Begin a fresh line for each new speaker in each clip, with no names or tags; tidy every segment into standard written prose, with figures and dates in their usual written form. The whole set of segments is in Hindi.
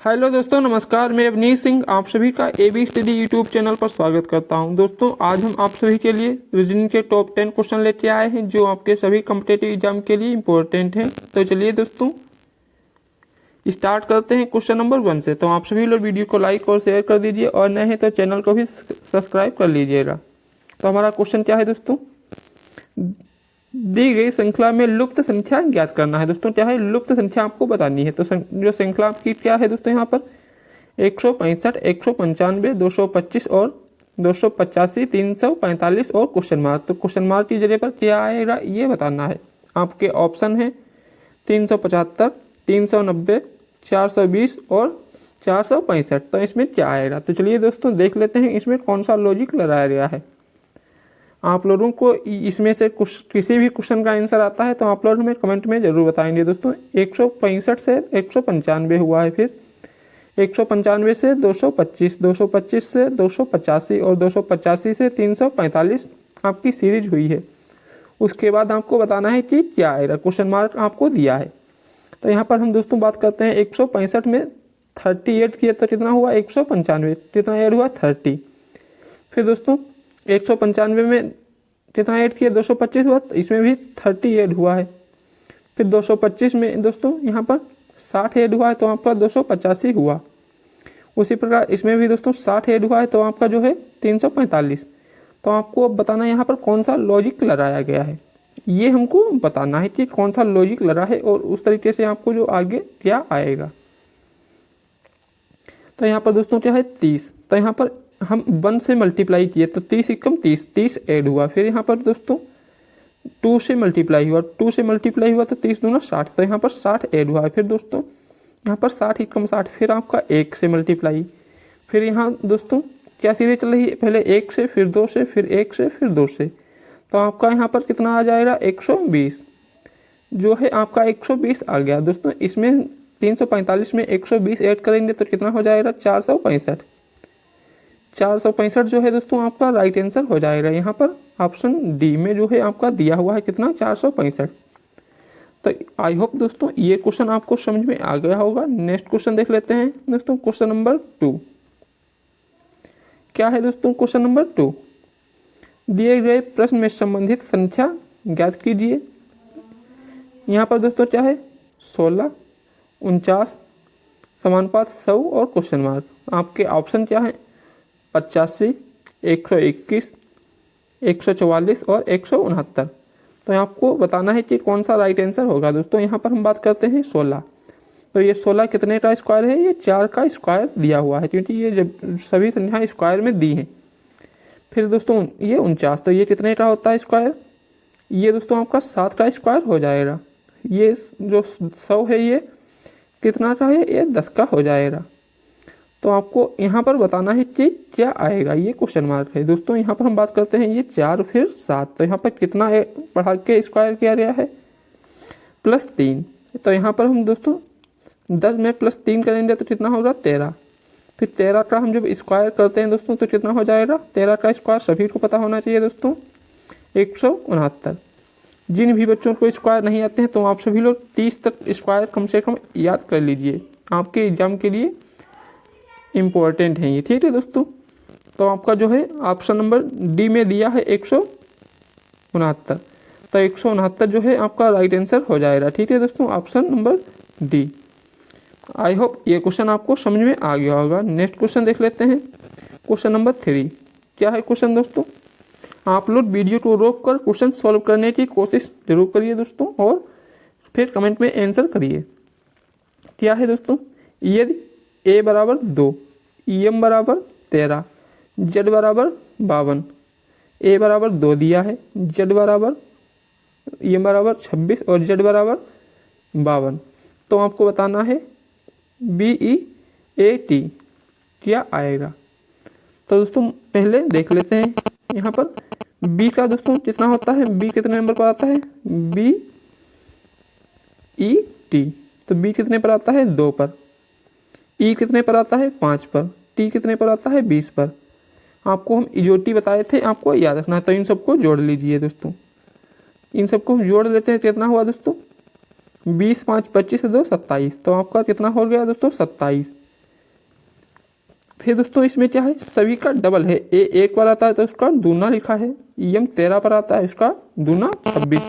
हेलो दोस्तों, नमस्कार। मैं अवनीश सिंह आप सभी का एबी स्टडी यूट्यूब चैनल पर स्वागत करता हूं। दोस्तों, आज हम आप सभी के लिए रीजनिंग के टॉप 10 क्वेश्चन लेके आए हैं जो आपके सभी कॉम्पिटिटिव एग्जाम के लिए इम्पोर्टेंट हैं। तो चलिए दोस्तों स्टार्ट करते हैं क्वेश्चन नंबर 1 से। तो आप सभी लोग वीडियो को लाइक और शेयर कर दीजिए और नए हैं तो चैनल को भी सब्सक्राइब कर लीजिएगा। तो हमारा क्वेश्चन क्या है दोस्तों, दी गई श्रृंखला में लुप्त संख्या ज्ञात करना है। दोस्तों क्या है, लुप्त संख्या आपको बतानी है। तो जो श्रृंखला आपकी क्या है दोस्तों, यहाँ पर 165, 195, 225 और 285, 345 और क्वेश्चन मार्क। तो क्वेश्चन मार्क की जगह पर क्या आएगा ये बताना है। आपके ऑप्शन है 375, 390, 420 और 465। तो इसमें क्या आएगा, तो चलिए दोस्तों देख लेते हैं इसमें कौन सा लॉजिक लगाया गया है। आप लोगों को इसमें से किसी भी क्वेश्चन का आंसर आता है तो आप लोग हमें कमेंट में जरूर बताएंगे। दोस्तों 165 से 195 हुआ है, फिर 195 से 225, 225 से 285 और 285 से 345 आपकी सीरीज हुई है। उसके बाद आपको बताना है कि क्या आएगा, क्वेश्चन मार्क आपको दिया है। तो यहाँ पर हम दोस्तों बात करते हैं 165 में 38 किया तो कितना हुआ 195, कितना ऐड हुआ 30। फिर दोस्तों 195 में कितना ऐड किया 225 हुआ, तो इसमें भी 30 ऐड हुआ है। फिर 225 में दोस्तों यहाँ पर 60 ऐड हुआ है तो आपका 285 हुआ। उसी प्रकार इसमें भी दोस्तों 60 ऐड हुआ है तो आपका जो है 345। तो आपको बताना है यहाँ पर कौन सा लॉजिक लगाया गया है, ये हमको बताना है कि कौन सा लॉजिक लगा है और उस तरीके से आपको जो आगे क्या आएगा। तो यहाँ पर दोस्तों क्या है 30, तो यहाँ पर हम 1 से मल्टीप्लाई किए तो 30 एकम 30, 30 ऐड हुआ। फिर यहाँ पर दोस्तों 2 से मल्टीप्लाई हुआ, 2 से मल्टीप्लाई हुआ तो 30 दूना 60, तो यहाँ पर 60 ऐड हुआ है। फिर दोस्तों यहाँ पर 60 एकम 60, फिर आपका 1 से मल्टीप्लाई। फिर यहाँ दोस्तों क्या सीरीज चल रही है, पहले 1 से फिर 2 से फिर 1 से फिर 2 से। तो आपका यहाँ पर कितना आ जाएगा 120, जो है आपका 120 आ गया। दोस्तों इसमें 345 में 120 ऐड करेंगे तो कितना हो जाएगा 465। 465 जो है दोस्तों आपका राइट आंसर हो जाएगा। यहाँ पर ऑप्शन डी में जो है आपका दिया हुआ है कितना 465। तो आई होप दोस्तों ये क्वेश्चन आपको समझ में आ गया होगा। नेक्स्ट क्वेश्चन देख लेते हैं दोस्तों, क्वेश्चन नंबर 2 क्या है दोस्तों। क्वेश्चन नंबर 2, दिए गए प्रश्न में संबंधित संख्या ज्ञात कीजिए। यहाँ पर दोस्तों क्या है 16, 49, समानुपात 100 और क्वेश्चन मार्क। आपके ऑप्शन क्या है 85, 121, 144 और 169। तो आपको बताना है कि कौन सा राइट आंसर होगा। दोस्तों यहाँ पर हम बात करते हैं 16। तो ये 16 कितने का स्क्वायर है, ये 4 का स्क्वायर दिया हुआ है क्योंकि ये जब सभी संख्याएं स्क्वायर में दी हैं। फिर दोस्तों ये 49, तो ये कितने का होता है स्क्वायर, ये दोस्तों आपका 7 का स्क्वायर हो जाएगा। ये जो 100 है ये कितना का है, ये 10 का हो जाएगा। तो आपको यहाँ पर बताना है कि क्या आएगा, ये क्वेश्चन मार्क है। दोस्तों यहाँ पर हम बात करते हैं ये 4 फिर 7, तो यहाँ पर कितना बढ़ा के स्क्वायर किया गया है +3। तो यहाँ पर हम दोस्तों 10 में +3 करेंगे तो कितना होगा 13। फिर 13 का हम जब स्क्वायर करते हैं दोस्तों तो कितना हो जाएगा, 13 का स्क्वायर सभी को पता होना चाहिए दोस्तों 169। जिन भी बच्चों को स्क्वायर नहीं आते हैं तो आप सभी लोग 30 तक स्क्वायर कम से कम याद कर लीजिए, आपके एग्जाम के लिए इम्पोर्टेंट है ये, ठीक है दोस्तों। तो आपका जो है ऑप्शन नंबर डी में दिया है 169। तो 169 जो है आपका राइट आंसर हो जाएगा, ठीक है दोस्तों, option number D. I hope ये क्वेश्चन आपको समझ में आ गया होगा। नेक्स्ट क्वेश्चन देख लेते हैं, क्वेश्चन नंबर 3 क्या है क्वेश्चन दोस्तों। आप लोग वीडियो को रोक कर क्वेश्चन सॉल्व करने की कोशिश जरूर करिए दोस्तों और फिर कमेंट में आंसर करिए। क्या है दोस्तों, यदि ए बराबर 2, एम बराबर 13, जेड बराबर 52, ए बराबर 2 दिया है, जेड बराबर एम बराबर 26 और जेड बराबर 52, तो आपको बताना है BEAT क्या आएगा। तो दोस्तों पहले देख लेते हैं यहाँ पर बी का दोस्तों कितना होता है, बी कितने नंबर पर आता है BET। तो बी कितने पर आता है 2 पर, ई कितने पर आता है 5 पर, टी कितने पर आता है 20 पर। आपको हम इजोटी बताए थे, आपको याद रखना है। तो इन सबको जोड़ लीजिए दोस्तों, इन सबको हम जोड़ लेते हैं, कितना हुआ दोस्तों 20, 5, 25 से 2 27। तो आपका कितना हो गया दोस्तों 27। फिर दोस्तों इसमें क्या है, सभी का डबल है। ए 1 पर आता है तो उसका दूना लिखा है, एम 13 पर आता है उसका दूना 26,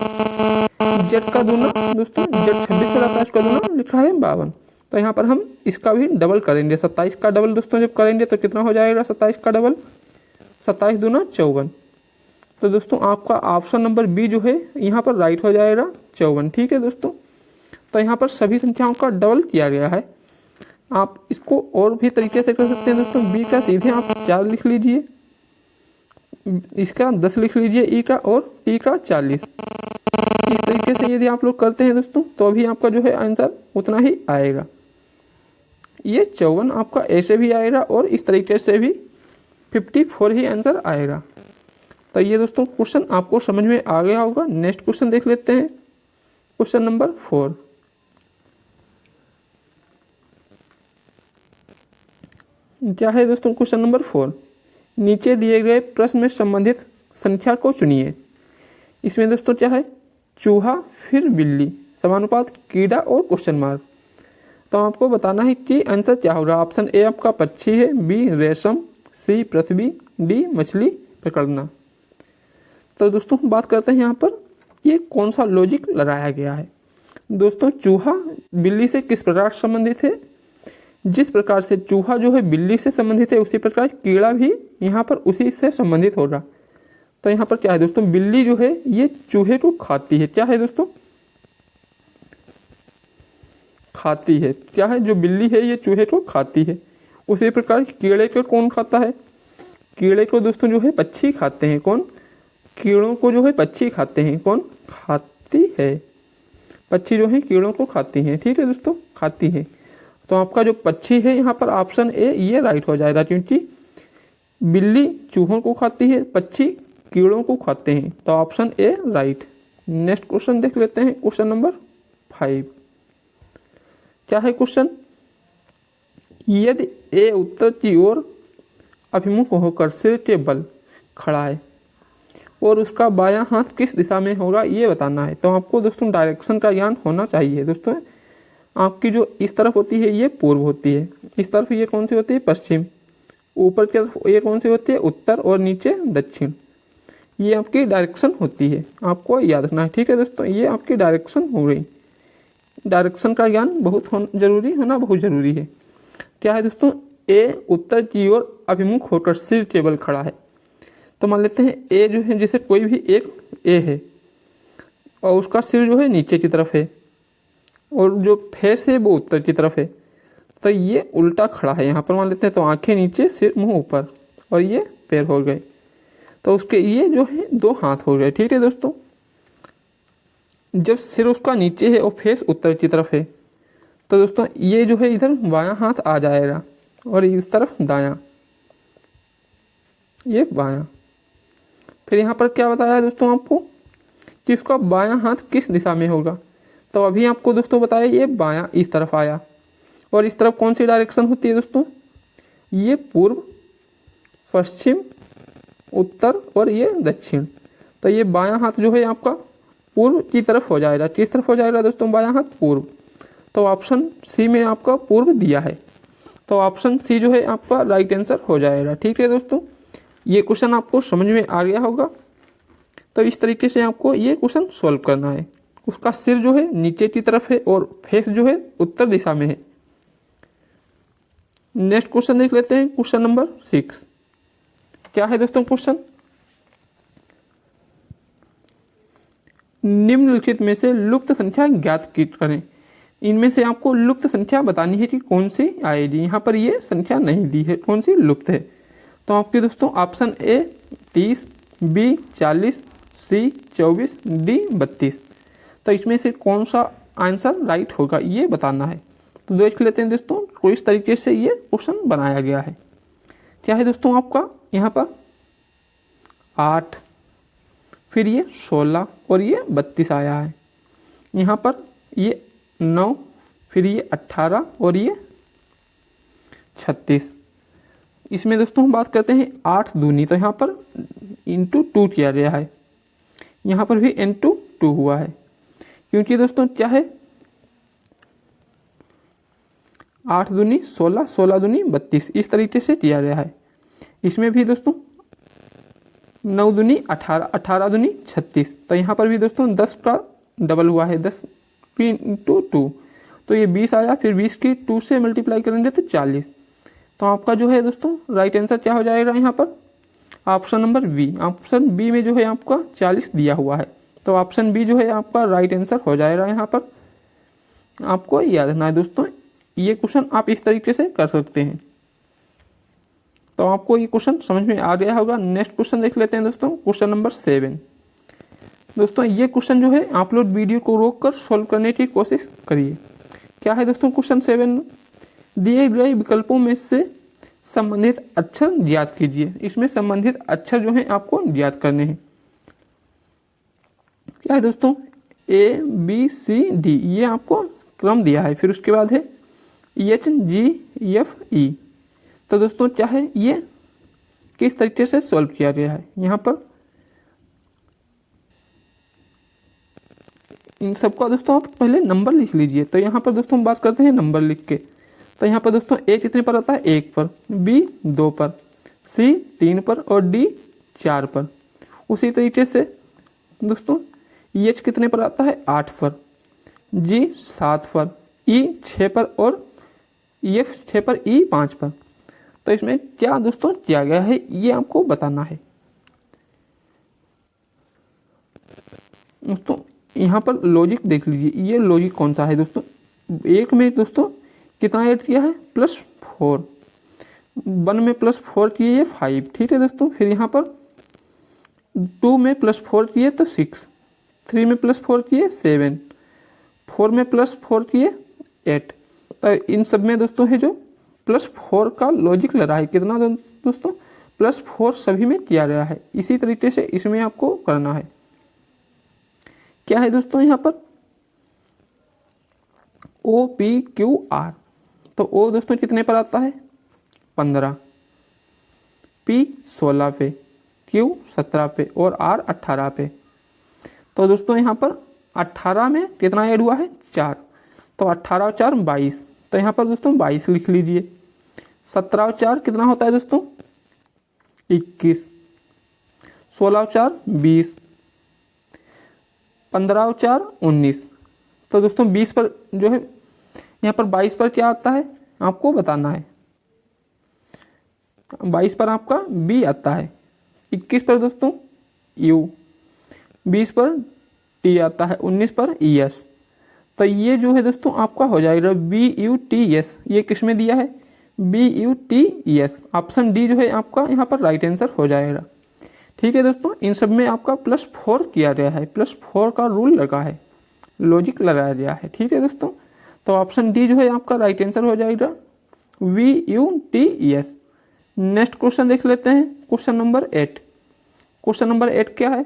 जेड का दूना दोस्तों जेड 26 पर आता है उसका दूना लिखा है 52। तो यहाँ पर हम इसका भी डबल करेंगे, 27 का डबल दोस्तों जब करेंगे तो कितना हो जाएगा 27 का डबल, 27 दूना 54। तो दोस्तों आपका ऑप्शन नंबर बी जो है यहाँ पर राइट हो जाएगा 54। ठीक है दोस्तों, तो यहाँ पर सभी संख्याओं का डबल किया गया है। आप इसको और भी तरीके से कर सकते हैं दोस्तों। बी का सीधे आप 4 लिख लीजिए, इसका 10 लिख लीजिए, ई का, और टी का 40। इस तरीके से यदि आप लोग करते हैं दोस्तों तो अभी आपका जो है आंसर उतना ही आएगा। ये 54 आपका ऐसे भी आएगा और इस तरीके से भी 54 ही आंसर आएगा। तो ये दोस्तों क्वेश्चन आपको समझ में आ गया होगा। नेक्स्ट क्वेश्चन देख लेते हैं, क्वेश्चन नंबर 4। क्या है दोस्तों क्वेश्चन नंबर 4, नीचे दिए गए प्रश्न में संबंधित संख्या को चुनिए। इसमें दोस्तों क्या है, चूहा फिर बिल्ली, समानुपात कीड़ा और क्वेश्चन मार्क। तो आपको बताना है कि आंसर क्या होगा। ऑप्शन ए आपका पक्षी है, बी रेशम, सी पृथ्वी, डी मछली पकड़ना। तो दोस्तों हम बात करते हैं यहाँ पर ये कौन सा लॉजिक लगाया गया है। दोस्तों चूहा बिल्ली से किस प्रकार संबंधित है, जिस प्रकार से चूहा जो है बिल्ली से संबंधित है उसी प्रकार कीड़ा भी यहाँ पर उसी से संबंधित होगा। तो यहाँ पर क्या है दोस्तों, बिल्ली जो है ये चूहे को खाती है। क्या है दोस्तों, खाती है। क्या है, जो बिल्ली है ये चूहे को खाती है। उसी प्रकार कीड़े को कौन खाता है, कीड़े को दोस्तों जो है पक्षी खाते हैं। कौन, कीड़ों को जो है पक्षी खाते हैं। कौन खाती है, पक्षी जो है कीड़ों को खाती हैं। ठीक है दोस्तों, खाती है। तो आपका जो पक्षी है यहाँ पर ऑप्शन ए ये राइट हो जाएगा, क्योंकि बिल्ली चूहों को खाती है, पक्षी कीड़ों को खाते हैं। तो option A right. Next question देख लेते हैं, क्वेश्चन नंबर 5। क्या है क्वेश्चन, यदि ए उत्तर की ओर अभिमुख होकर सिर के बल खड़ा है और उसका बायां हाथ किस दिशा में होगा ये बताना है। तो आपको दोस्तों डायरेक्शन का ज्ञान होना चाहिए। दोस्तों आपकी जो इस तरफ होती है ये पूर्व होती है, इस तरफ ये कौन सी होती है पश्चिम, ऊपर की तरफ ये कौन सी होती है उत्तर, और नीचे दक्षिण। ये आपकी डायरेक्शन होती है, आपको याद रखना है। ठीक है दोस्तों, ये आपकी डायरेक्शन हो गई। डायरेक्शन का ज्ञान बहुत जरूरी होना बहुत जरूरी है। क्या है दोस्तों, ए उत्तर की ओर अभिमुख होकर सिर के बल खड़ा है। तो मान लेते हैं ए जो है, जैसे कोई भी एक ए है और उसका सिर जो है नीचे की तरफ है और जो फेस है वो उत्तर की तरफ है। तो ये उल्टा खड़ा है यहाँ पर मान लेते हैं। तो आंखें नीचे, सिर मुंह ऊपर, और ये पैर हो गए। तो उसके ये जो है 2 हाथ हो गए। ठीक है दोस्तों, जब सिर उसका नीचे है और फेस उत्तर की तरफ है तो दोस्तों ये जो है इधर बायां हाथ आ जाएगा और इस तरफ दायां, ये बायां। फिर यहाँ पर क्या बताया दोस्तों आपको कि उसका बायां हाथ किस दिशा में होगा। तो अभी आपको दोस्तों बताया ये बायां इस तरफ आया, और इस तरफ कौन सी डायरेक्शन होती है दोस्तों, ये पूर्व, पश्चिम, उत्तर और ये दक्षिण। तो ये बायां हाथ जो है आपका पूर्व की तरफ हो जाएगा। किस तरफ हो जाएगा दोस्तों, बायां हाथ पूर्व। तो ऑप्शन सी में आपका पूर्व दिया है, तो ऑप्शन सी जो है आपका राइट आंसर हो जाएगा। ठीक है दोस्तों, ये क्वेश्चन आपको समझ में आ गया होगा। तो इस तरीके से आपको ये क्वेश्चन सॉल्व करना है। उसका सिर जो है नीचे की तरफ है और फेस जो है उत्तर दिशा में है। नेक्स्ट क्वेश्चन देख लेते हैं, क्वेश्चन नंबर 6। क्या है दोस्तों क्वेश्चन, निम्नलिखित में से लुप्त संख्या ज्ञात करें। इनमें से आपको लुप्त संख्या बतानी है कि कौन सी आएगी। यहाँ पर ये संख्या नहीं दी है, कौन सी लुप्त है। तो आपके दोस्तों option A 30, B 40, C 24, D 32। तो इसमें से कौन सा आंसर राइट होगा ये बताना है। तो देख लेते हैं दोस्तों, तो इस तरीके से ये क्वेश्चन बनाया गया है। क्या है दोस्तों आपका यहाँ पर 8, फिर ये 16 और ये 32 आया है। यहाँ पर ये 9, फिर ये 18 और ये 36। इसमें दोस्तों हम बात करते हैं 8 दूनी, तो यहाँ पर इंटू 2 किया गया है। यहाँ पर भी इंटू 2 हुआ है, क्योंकि दोस्तों क्या है 8 दूनी 16, 16 दूनी 32, इस तरीके से किया गया है। इसमें भी दोस्तों 9 दूनी 18, 18 दूनी 36, तो यहाँ पर भी दोस्तों 10 का डबल हुआ है, 10 इंटू 2, तो ये 20 आया। फिर 20 की 2 से मल्टीप्लाई करेंगे तो 40। तो आपका जो है दोस्तों राइट आंसर क्या हो जाएगा यहाँ पर? Option number B. Option B में जो है आपका 40 दिया हुआ है, तो ऑप्शन बी जो है आपका राइट आंसर हो जाएगा यहाँ पर। आपको याद रखना है दोस्तों, ये क्वेश्चन आप इस तरीके से कर सकते हैं। तो आपको ये क्वेश्चन समझ में आ गया होगा। नेक्स्ट क्वेश्चन देख लेते हैं दोस्तों, क्वेश्चन नंबर 7। दोस्तों ये क्वेश्चन जो है आप लोग वीडियो को रोक कर सोल्व करने की कोशिश करिए। क्या है दोस्तों क्वेश्चन 7 में? दिए गए विकल्पों में से संबंधित अक्षर ज्ञात कीजिए। इसमें संबंधित अक्षर जो है आपको ज्ञात करने हैं। क्या है दोस्तों? ए बी सी डी, ये आपको क्रम दिया है। फिर उसके बाद है एच जी एफ ई। तो दोस्तों क्या है, ये किस तरीके से सॉल्व किया गया है? यहाँ पर इन सबका दोस्तों आप पहले नंबर लिख लीजिए। तो यहाँ पर दोस्तों बात करते हैं नंबर लिख के। तो यहाँ पर दोस्तों ए कितने पर आता है? 1 पर, बी 2 पर, सी 3 पर और डी 4 पर। उसी तरीके से दोस्तों एच कितने पर आता है? 8 पर, जी 7 पर, ई 6 पर और एफ 6 पर, ई 5 पर। तो इसमें क्या दोस्तों किया गया है ये आपको बताना है। दोस्तों यहाँ पर लॉजिक देख लीजिए, ये लॉजिक कौन सा है दोस्तों? एक में दोस्तों कितना ऐड किया है? +4, 1 में +4 किए 5, ठीक है दोस्तों। फिर यहाँ पर 2 में +4 किए तो 6, 3 में +4 किए 7, 4 में +4 किए 8। तो इन सब में दोस्तों है जो +4 का लॉजिक लगा है। कितना दोस्तों? +4 सभी में किया गया है। इसी तरीके से इसमें आपको करना है। क्या है दोस्तों यहाँ पर? O P Q R. तो ओ दोस्तों कितने पर आता है? 15, पी 16 पे, क्यू 17 पे और आर 18 पे। तो दोस्तों यहाँ पर 18 में कितना ऐड हुआ है? 4, तो 18 और 4 22। तो यहाँ पर दोस्तों 22 लिख लीजिए। 17 और 4 कितना होता है दोस्तों? 21, 16 और 4 20, 15 और 4 19। तो दोस्तों 20 पर जो है यहाँ पर 22 पर क्या आता है आपको बताना है। 22 पर आपका बी आता है, 21 पर दोस्तों यू, 20 पर टी आता है, 19 पर ई एस। तो ये जो है दोस्तों आपका हो जाएगा बी यू टी एस। ये किस में दिया है? B U T S. Option D जो है आपका यहाँ पर राइट आंसर हो जाएगा। ठीक है दोस्तों, इन सब में आपका +4 किया गया है, +4 का रूल लगा है, लॉजिक लगाया गया है। ठीक है दोस्तों, तो ऑप्शन डी जो है आपका राइट आंसर हो जाएगा VUTES। नेक्स्ट क्वेश्चन देख लेते हैं, क्वेश्चन नंबर 8। क्वेश्चन नंबर 8 क्या है?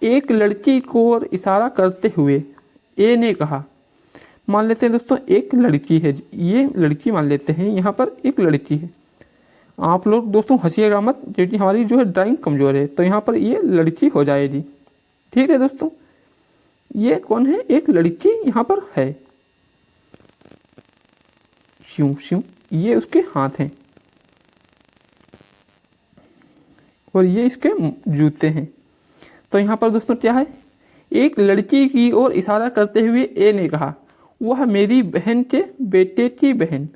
एक लड़की को और इशारा करते हुए ए ने कहा। मान लेते हैं दोस्तों एक लड़की है, ये लड़की मान लेते हैं, यहाँ पर एक लड़की है। आप लोग दोस्तों हंसिएगा मत, क्योंकि हमारी जो है ड्राइंग कमज़ोर है। तो यहाँ पर ये लड़की हो जाएगी। ठीक है दोस्तों, ये कौन है? एक लड़की यहाँ पर है। श्यूं श्यूं, ये उसके हाथ हैं और ये इसके जूते हैं। तो यहाँ पर दोस्तों क्या है? एक लड़की की ओर इशारा करते हुए ए ने कहा, वह मेरी बहन के बेटे की बहन।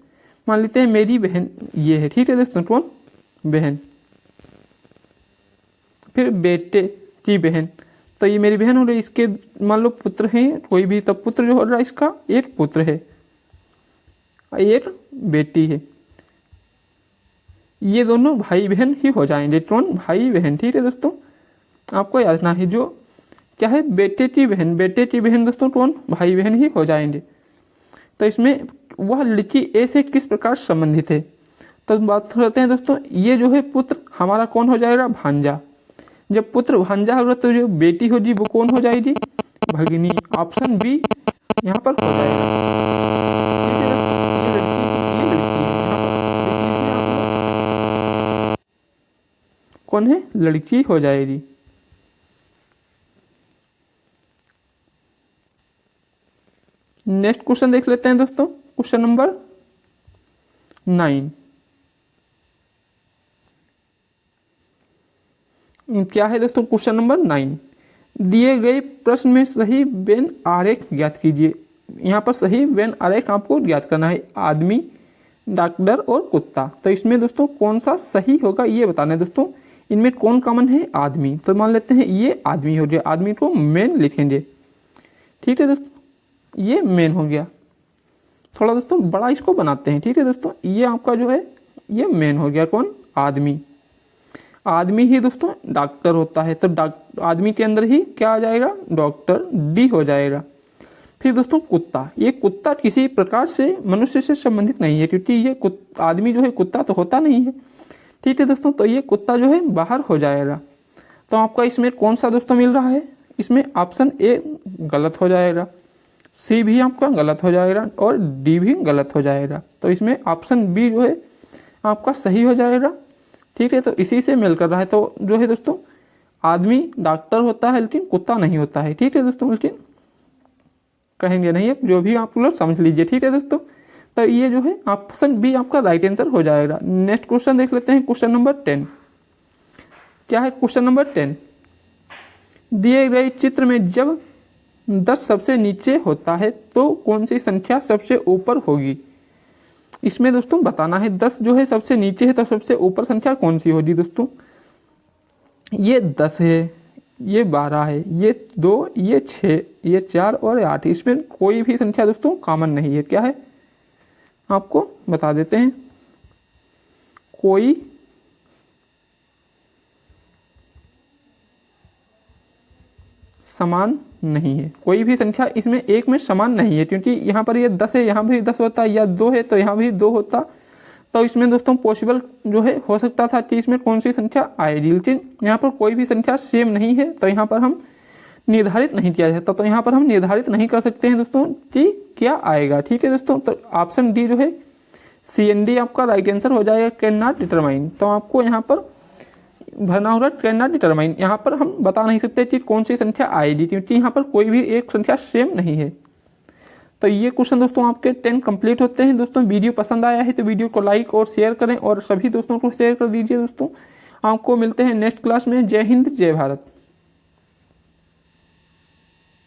मान लेते हैं मेरी बहन ये है। ठीक है दोस्तों, कौन? बहन। फिर बेटे की बहन, तो ये मेरी बहन हो रही, इसके मान लो पुत्र हैं कोई भी, तब पुत्र जो हो रहा है इसका एक पुत्र है, एक बेटी है। ये दोनों भाई बहन ही हो जाएंगे। कौन? भाई बहन। ठीक है दोस्तों, आपको याद रखना है जो क्या है? बेटे की बहन। बेटे की बहन दोस्तों कौन? भाई बहन ही हो जाएंगे। तो इसमें वह लड़की ए से किस प्रकार संबंधित है? तो बात करते हैं दोस्तों, ये जो है पुत्र हमारा कौन हो जाएगा? भांजा। जब पुत्र भांजा होगा तो जो बेटी होगी वो कौन हो जाएगी? भगिनी। ऑप्शन बी यहाँ पर हो जाएगा। कौन है? लड़की हो जाएगी। नेक्स्ट क्वेश्चन देख लेते हैं दोस्तों, क्वेश्चन नंबर 9। क्या है दोस्तों क्वेश्चन नंबर 9, दिए गए प्रश्न में सही वेन आरेख ज्ञात कीजिए। यहाँ पर सही वेन आरेख आपको ज्ञात करना है, आदमी, डॉक्टर और कुत्ता। तो इसमें दोस्तों कौन सा सही होगा ये बताना है दोस्तों। इनमें कौन कॉमन है, आदमी। तो मान लेते हैं ये आदमी हो गया, आदमी को मेन लिखेंगे, ठीक है दोस्तों, ये मेन हो गया। थोड़ा दोस्तों बड़ा इसको बनाते हैं, ठीक है दोस्तों, ये आपका जो है ये मेन हो गया, कौन, आदमी। आदमी ही दोस्तों डॉक्टर होता है, तो आदमी के अंदर ही क्या आ जाएगा, डॉक्टर, डी हो जाएगा। फिर दोस्तों कुत्ता, ये कुत्ता किसी प्रकार से मनुष्य से संबंधित नहीं है, क्योंकि ये आदमी जो है कुत्ता तो होता नहीं है, ठीक है दोस्तों, तो ये कुत्ता जो है बाहर हो जाएगा। तो आपका इसमें कौन सा दोस्तों मिल रहा है, इसमें ऑप्शन ए गलत हो जाएगा, सी भी आपका गलत हो जाएगा और डी भी गलत हो जाएगा। तो इसमें ऑप्शन बी जो है आपका सही हो जाएगा, ठीक है। तो इसी से मिल कर रहा है, तो जो है दोस्तों आदमी डॉक्टर होता है लेकिन कुत्ता नहीं होता है, ठीक है दोस्तों, लेकिन कहेंगे नहीं है, जो भी आप लोग समझ लीजिए, ठीक है दोस्तों। तो ये जो है ऑप्शन बी आपका राइट आंसर हो जाएगा। नेक्स्ट क्वेश्चन देख लेते हैं, क्वेश्चन नंबर 10। क्या है क्वेश्चन नंबर 10, दिए गए चित्र में जब 10 सबसे नीचे होता है तो कौन सी संख्या सबसे ऊपर होगी। इसमें दोस्तों बताना है 10 जो है सबसे नीचे है तो सबसे ऊपर संख्या कौन सी होगी दोस्तों। ये 10 है, ये 12 है, ये 2, ये 6, ये 4 और 8। इसमें कोई भी संख्या दोस्तों कॉमन नहीं है। क्या है आपको बता देते हैं, कोई समान नहीं है, कोई भी संख्या इसमें एक में समान नहीं है, क्योंकि यहाँ पर ये 10 है, यहाँ भी 10 होता, या 2 है तो यहाँ भी 2 होता। तो इसमें दोस्तों पॉसिबल जो है हो सकता था कि इसमें कौन सी संख्या आएगी, लेकिन यहाँ पर कोई भी संख्या सेम नहीं है, तो यहाँ पर हम निर्धारित नहीं किया जाता, तो यहाँ पर हम निर्धारित नहीं कर सकते हैं दोस्तों कि क्या आएगा, ठीक है दोस्तों। तो ऑप्शन डी जो है CND आपका राइट आंसर हो जाएगा, कैन नॉट डिटरमाइन। तो आपको यहाँ पर भरना होगा कैन नॉट डिटरमाइन। यहाँ पर हम बता नहीं सकते कि कौन सी संख्या आएगी, क्योंकि यहाँ पर कोई भी एक संख्या सेम नहीं है। तो ये क्वेश्चन दोस्तों आपके 10 कंप्लीट होते हैं। दोस्तों वीडियो पसंद आया है तो वीडियो को लाइक और शेयर करें और सभी दोस्तों को शेयर कर दीजिए। दोस्तों आपको मिलते हैं नेक्स्ट क्लास में। जय हिंद, जय भारत।